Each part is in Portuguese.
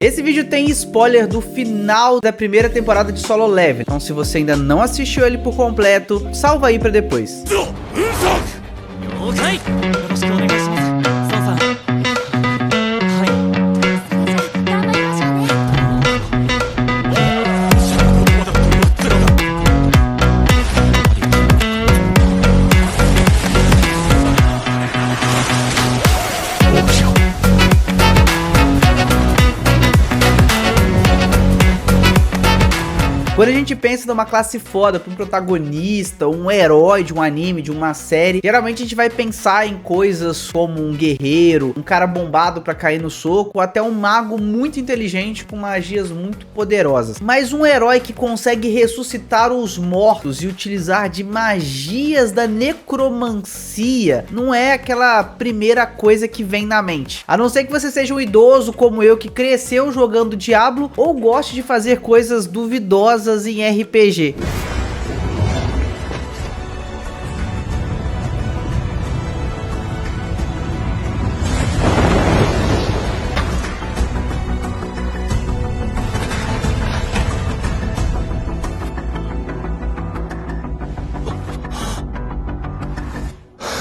Esse vídeo tem spoiler do final da primeira temporada de Solo Leveling, então se você ainda não assistiu ele por completo, salva aí pra depois. Quando a gente pensa numa classe foda, pra um protagonista, um herói de um anime, de uma série, geralmente a gente vai pensar em coisas como um guerreiro, um cara bombado pra cair no soco, ou até um mago muito inteligente com magias muito poderosas. Mas um herói que consegue ressuscitar os mortos e utilizar de magias da necromancia não é aquela primeira coisa que vem na mente. A não ser que você seja um idoso como eu que cresceu jogando Diablo ou goste de fazer coisas duvidosas em RPG.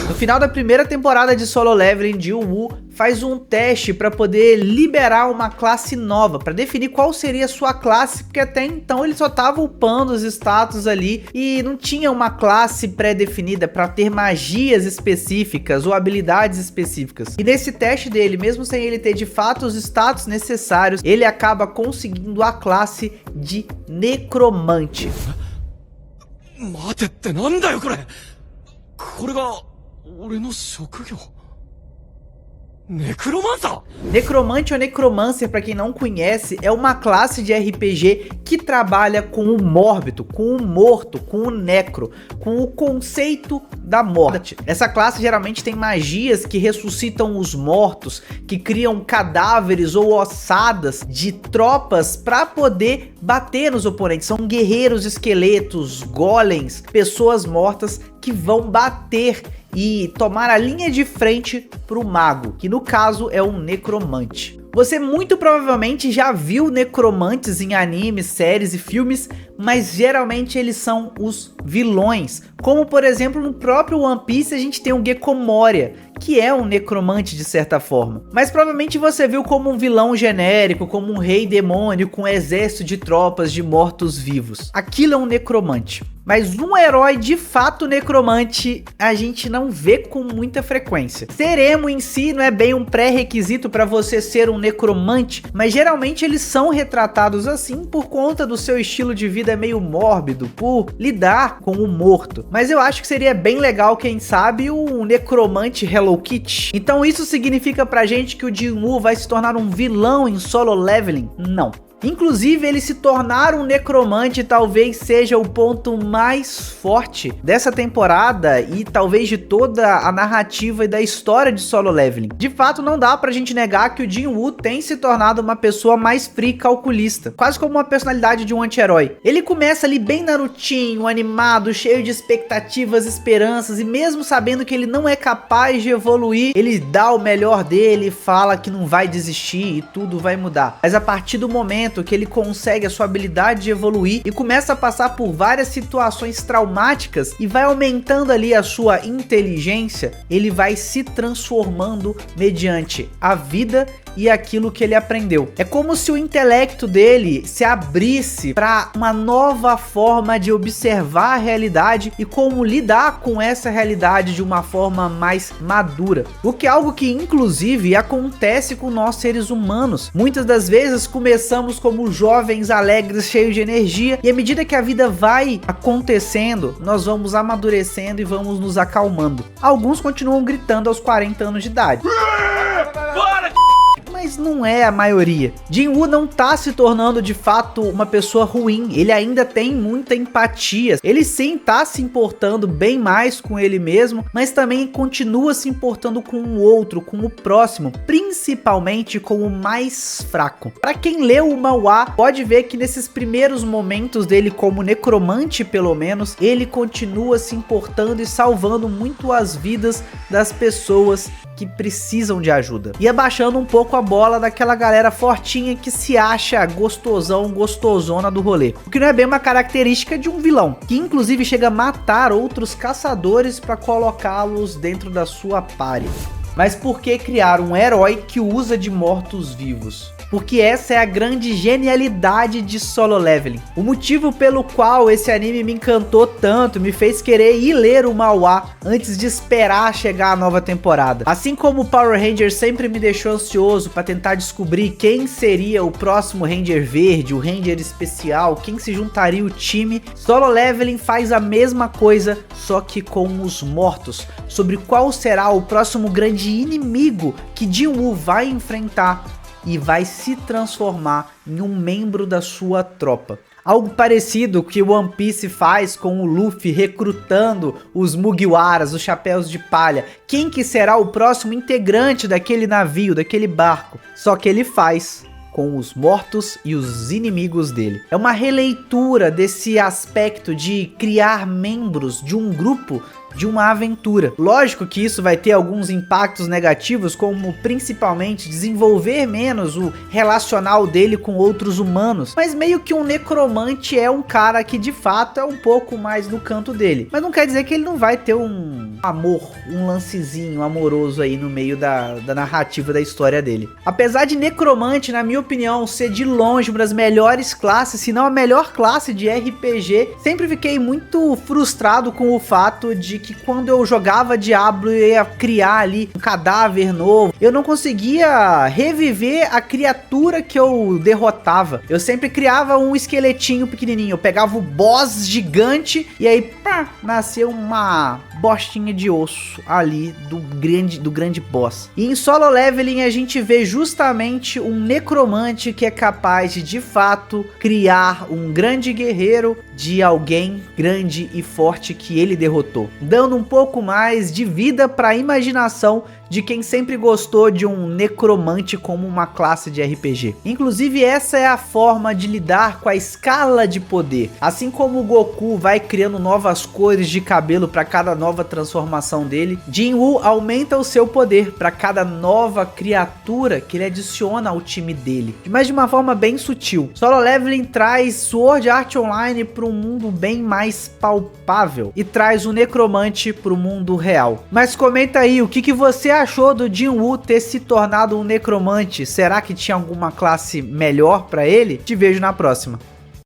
No final da primeira temporada de Solo Leveling, Jinwoo faz um teste para poder liberar uma classe nova, para definir qual seria a sua classe, porque até então ele só estava upando os status ali e não tinha uma classe pré-definida para ter magias específicas ou habilidades específicas. E nesse teste dele, mesmo sem ele ter de fato os status necessários, ele acaba conseguindo a classe de Necromante. Necromante ou Necromancer, para quem não conhece, é uma classe de RPG que trabalha com o mórbido, com o morto, com o necro, com o conceito da morte. Essa classe geralmente tem magias que ressuscitam os mortos, que criam cadáveres ou ossadas de tropas para poder bater nos oponentes. São guerreiros esqueletos, golems, pessoas mortas que vão bater e tomar a linha de frente pro mago, que no caso é um necromante. Você muito provavelmente já viu necromantes em animes, séries e filmes, mas geralmente eles são os vilões. Como por exemplo no próprio One Piece a gente tem o Gekko Moria, que é um necromante de certa forma. Mas provavelmente você viu como um vilão genérico, como um rei demônio com um exército de tropas de mortos-vivos. Aquilo é um necromante. Mas um herói de fato necromante a gente não vê com muita frequência. Ser emo em si não é bem um pré-requisito para você ser um necromante, mas geralmente eles são retratados assim por conta do seu estilo de vida meio mórbido, por lidar com o morto. Mas eu acho que seria bem legal, quem sabe, um necromante Hello Kitty. Então isso significa pra gente que o Jinwoo vai se tornar um vilão em Solo Leveling? Não. Inclusive, ele se tornar um necromante talvez seja o ponto mais forte dessa temporada e talvez de toda a narrativa e da história de Solo Leveling. De fato, não dá pra gente negar que o Jinwoo tem se tornado uma pessoa mais fria e calculista, quase como uma personalidade de um anti-herói. Ele começa ali bem narutinho, animado, cheio de expectativas, esperanças, e mesmo sabendo que ele não é capaz de evoluir, ele dá o melhor dele, fala que não vai desistir e tudo vai mudar. Mas a partir do momento que ele consegue a sua habilidade de evoluir e começa a passar por várias situações traumáticas e vai aumentando ali a sua inteligência, ele vai se transformando mediante a vida e aquilo que ele aprendeu. É como se o intelecto dele se abrisse para uma nova forma de observar a realidade e como lidar com essa realidade de uma forma mais madura. O que é algo que inclusive acontece com nós seres humanos. Muitas das vezes começamos como jovens alegres, cheios de energia, e à medida que a vida vai acontecendo, nós vamos amadurecendo e vamos nos acalmando. Alguns continuam gritando aos 40 anos de idade. Mas não é a maioria. Jinwoo não tá se tornando de fato uma pessoa ruim, ele ainda tem muita empatia, ele sim tá se importando bem mais com ele mesmo, mas também continua se importando com o outro, com o próximo, principalmente com o mais fraco. Pra quem leu o manhwa, pode ver que nesses primeiros momentos dele como necromante, pelo menos, ele continua se importando e salvando muito as vidas das pessoas que precisam de ajuda, e abaixando um pouco a bola escola daquela galera fortinha que se acha gostosão, gostosona do rolê. O que não é bem uma característica de um vilão, que inclusive chega a matar outros caçadores para colocá-los dentro da sua party. Mas por que criar um herói que usa de mortos-vivos? Porque essa é a grande genialidade de Solo Leveling. O motivo pelo qual esse anime me encantou tanto, me fez querer ir ler o manhwa antes de esperar chegar a nova temporada. Assim como o Power Ranger sempre me deixou ansioso para tentar descobrir quem seria o próximo Ranger Verde, o Ranger Especial, quem se juntaria o time, Solo Leveling faz a mesma coisa, só que com os mortos, sobre qual será o próximo grande inimigo que Jin-Woo vai enfrentar e vai se transformar em um membro da sua tropa. Algo parecido que o One Piece faz com o Luffy recrutando os Mugiwaras, os chapéus de palha. Quem que será o próximo integrante daquele navio, daquele barco? Só que ele faz com os mortos e os inimigos dele. É uma releitura desse aspecto de criar membros de um grupo, de uma aventura. Lógico que isso vai ter alguns impactos negativos, como principalmente desenvolver menos o relacional dele com outros humanos, mas meio que um necromante é um cara que de fato é um pouco mais do canto dele. Mas não quer dizer que ele não vai ter um amor, um lancezinho amoroso aí no meio da narrativa da história dele. Apesar de necromante, na minha opinião, ser de longe uma das melhores classes, se não a melhor classe de RPG, sempre fiquei muito frustrado com o fato de que quando eu jogava Diablo eu ia criar ali um cadáver novo, eu não conseguia reviver a criatura que eu derrotava. Eu sempre criava um esqueletinho pequenininho, eu pegava o boss gigante e aí pá, nasceu uma bostinha de osso ali do grande boss. E em Solo Leveling a gente vê justamente um necromante que é capaz de fato criar um grande guerreiro de alguém grande e forte que ele derrotou, dando um pouco mais de vida para a imaginação de quem sempre gostou de um necromante como uma classe de RPG. Inclusive essa é a forma de lidar com a escala de poder. Assim como o Goku vai criando novas cores de cabelo para cada nova transformação dele, Jin-Woo aumenta o seu poder para cada nova criatura que ele adiciona ao time dele, mas de uma forma bem sutil. Solo Leveling traz Sword Art Online para um mundo bem mais palpável e traz o necromante para o mundo real. Mas comenta aí, o que você achou do Jin-Woo ter se tornado um necromante? Será que tinha alguma classe melhor para ele? Te vejo na próxima.